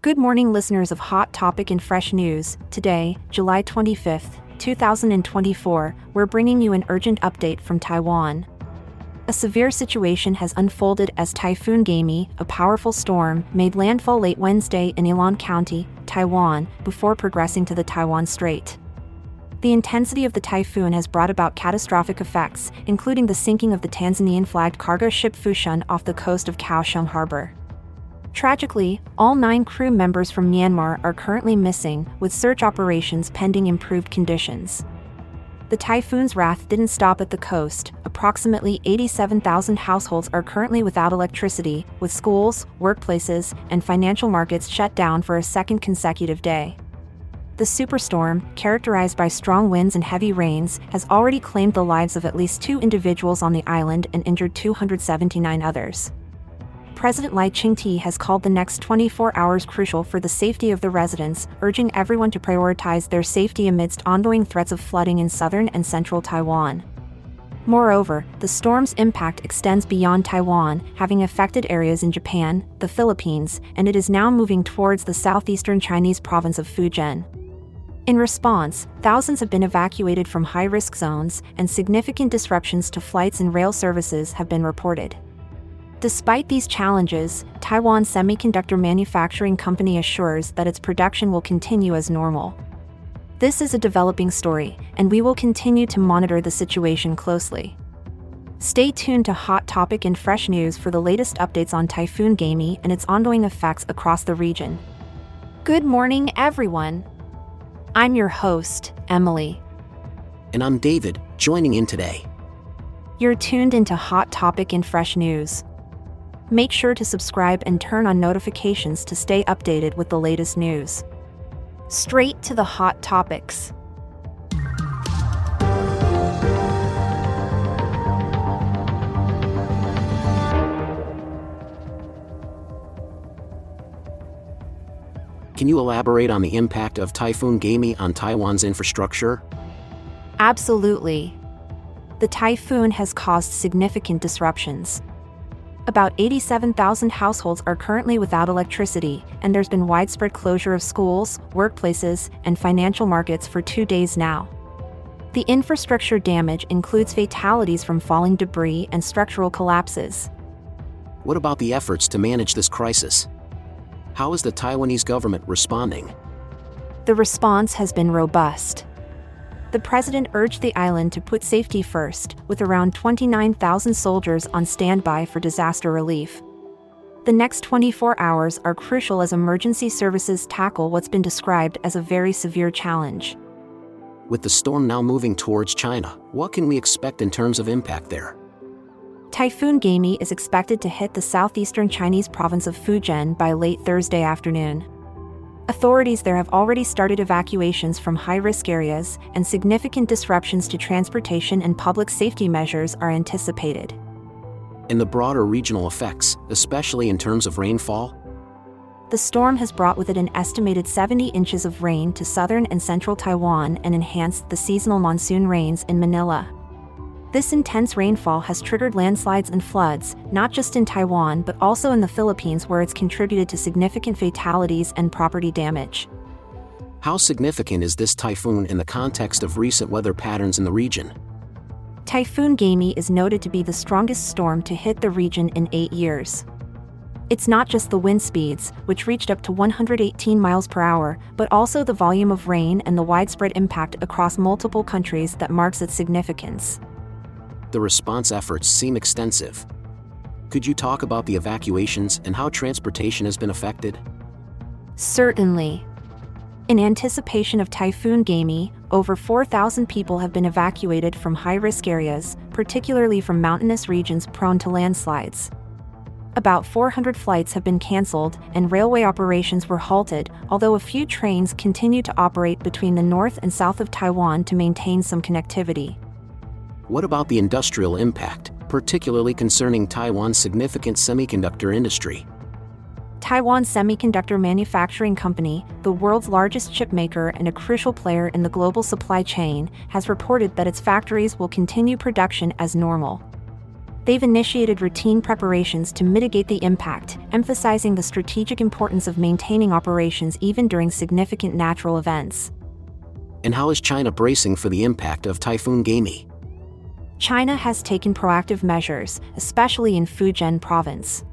Good morning, listeners of Hot Topic and Fresh News. Today, July 25th, 2024, we're bringing you an urgent update from Taiwan. A severe situation has unfolded as Typhoon Gaemi, a powerful storm, made landfall late Wednesday in Ilan County, Taiwan, before progressing to the Taiwan Strait. The intensity of the typhoon has brought about catastrophic effects, including the sinking of the Tanzanian-flagged cargo ship Fushun off the coast of Kaohsiung Harbor. Tragically, all 9 crew members from Myanmar are currently missing, with search operations pending improved conditions. The typhoon's wrath didn't stop at the coast. Approximately 87,000 households are currently without electricity, with schools, workplaces, and financial markets shut down for a second consecutive day. The superstorm, characterized by strong winds and heavy rains, has already claimed the lives of at least 2 individuals on the island and injured 279 others. President Lai Ching-te has called the next 24 hours crucial for the safety of the residents, urging everyone to prioritize their safety amidst ongoing threats of flooding in southern and central Taiwan. Moreover, the storm's impact extends beyond Taiwan, having affected areas in Japan, the Philippines, and it is now moving towards the southeastern Chinese province of Fujian. In response, thousands have been evacuated from high-risk zones, and significant disruptions to flights and rail services have been reported. Despite these challenges, Taiwan Semiconductor Manufacturing Company assures that its production will continue as normal. This is a developing story, and we will continue to monitor the situation closely. Stay tuned to Hot Topic and Fresh News for the latest updates on Typhoon Gaemi and its ongoing effects across the region. Good morning, everyone. I'm your host, Emily. And I'm David, joining in today. You're tuned into Hot Topic and Fresh News. Make sure to subscribe and turn on notifications to stay updated with the latest news. Straight to the hot topics. Can you elaborate on the impact of Typhoon Gaemi on Taiwan's infrastructure? Absolutely. The typhoon has caused significant disruptions. About 87,000 households are currently without electricity, and there's been widespread closure of schools, workplaces, and financial markets for 2 days now. The infrastructure damage includes fatalities from falling debris and structural collapses. What about the efforts to manage this crisis? How is the Taiwanese government responding? The response has been robust. The president urged the island to put safety first, with around 29,000 soldiers on standby for disaster relief. The next 24 hours are crucial as emergency services tackle what's been described as a very severe challenge. With the storm now moving towards China, what can we expect in terms of impact there? Typhoon Gaemi is expected to hit the southeastern Chinese province of Fujian by late Thursday afternoon. Authorities there have already started evacuations from high-risk areas, and significant disruptions to transportation and public safety measures are anticipated. And the broader regional effects, especially in terms of rainfall? The storm has brought with it an estimated 70 inches of rain to southern and central Taiwan and enhanced the seasonal monsoon rains in Manila. This intense rainfall has triggered landslides and floods, not just in Taiwan but also in the Philippines, where it's contributed to significant fatalities and property damage. How significant is this typhoon in the context of recent weather patterns in the region? Typhoon Gaemi is noted to be the strongest storm to hit the region in 8 years. It's not just the wind speeds, which reached up to 118 miles per hour, but also the volume of rain and the widespread impact across multiple countries that marks its significance. The response efforts seem extensive. Could you talk about the evacuations and how transportation has been affected? Certainly. In anticipation of Typhoon Gaemi, over 4,000 people have been evacuated from high-risk areas, particularly from mountainous regions prone to landslides. About 400 flights have been canceled, and railway operations were halted, although a few trains continue to operate between the north and south of Taiwan to maintain some connectivity. What about the industrial impact, particularly concerning Taiwan's significant semiconductor industry? Taiwan Semiconductor Manufacturing Company, the world's largest chipmaker and a crucial player in the global supply chain, has reported that its factories will continue production as normal. They've initiated routine preparations to mitigate the impact, emphasizing the strategic importance of maintaining operations even during significant natural events. And how is China bracing for the impact of Typhoon Gaemi? China has taken proactive measures, especially in Fujian province.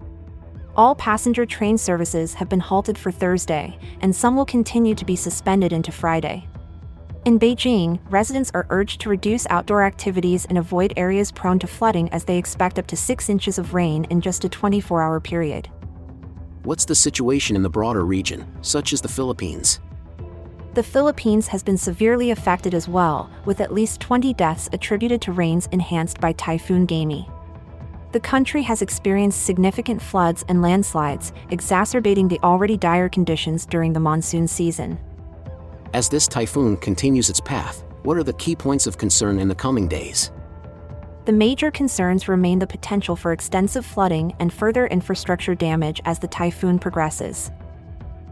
All passenger train services have been halted for Thursday, and some will continue to be suspended into Friday. In Beijing, residents are urged to reduce outdoor activities and avoid areas prone to flooding as they expect up to 6 inches of rain in just a 24-hour period. What's the situation in the broader region, such as the Philippines? The Philippines has been severely affected as well, with at least 20 deaths attributed to rains enhanced by Typhoon Gaemi. The country has experienced significant floods and landslides, exacerbating the already dire conditions during the monsoon season. As this typhoon continues its path, what are the key points of concern in the coming days? The major concerns remain the potential for extensive flooding and further infrastructure damage as the typhoon progresses.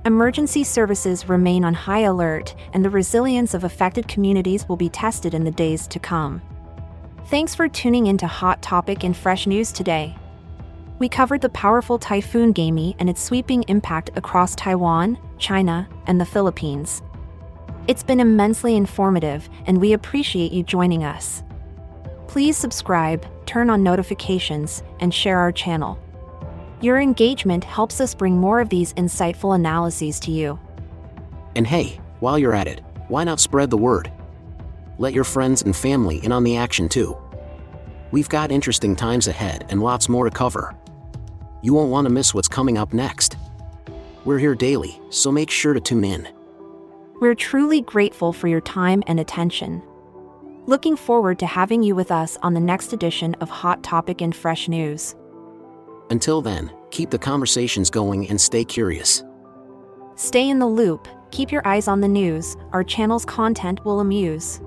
Emergency services remain on high alert, and the resilience of affected communities will be tested in the days to come. Thanks for tuning into Hot Topic and Fresh News today. We covered the powerful Typhoon Gaemi and its sweeping impact across Taiwan, China, and the Philippines. It's been immensely informative, and we appreciate you joining us. Please subscribe, turn on notifications, and share our channel. Your engagement helps us bring more of these insightful analyses to you. And hey, while you're at it, why not spread the word? Let your friends and family in on the action too. We've got interesting times ahead and lots more to cover. You won't want to miss what's coming up next. We're here daily, so make sure to tune in. We're truly grateful for your time and attention. Looking forward to having you with us on the next edition of Hot Topic and Fresh News. Until then, keep the conversations going and stay curious. Stay in the loop, keep your eyes on the news, our channel's content will amuse.